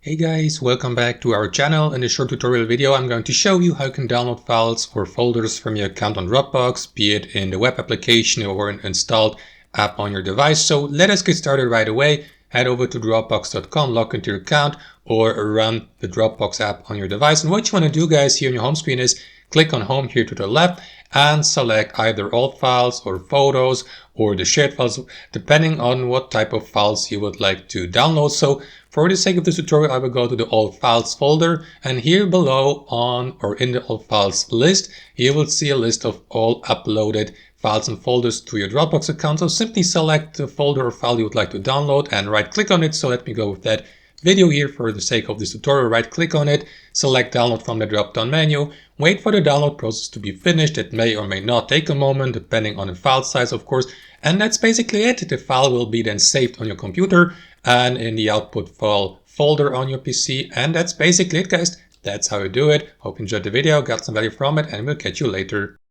Hey guys, welcome back to our channel. In this short tutorial video I'm going to show you how you can download files or folders from your account on Dropbox, be it in the web application or an installed app on your device. So let us get started right away. Head over to dropbox.com, log into your account or run the Dropbox app on your device. And what you want to do guys here on your home screen is click on home here to the left and select either all files or photos or the shared files, depending on what type of files you would like to download. So for the sake of this tutorial, I will go to the all files folder, and here below on or in the all files list, you will see a list of all uploaded files and folders to your Dropbox account. So simply select the folder or file you would like to download and right click on it. So let me go with that video here for the sake of this tutorial. Right click on it, select download from the drop down menu, wait for the download process to be finished. It may or may not take a moment depending on the file size, of course, and that's basically it. The file will be then saved on your computer and in the output file folder on your PC, and that's basically it guys. That's how you do it. Hope you enjoyed the video, got some value from it, and we'll catch you later.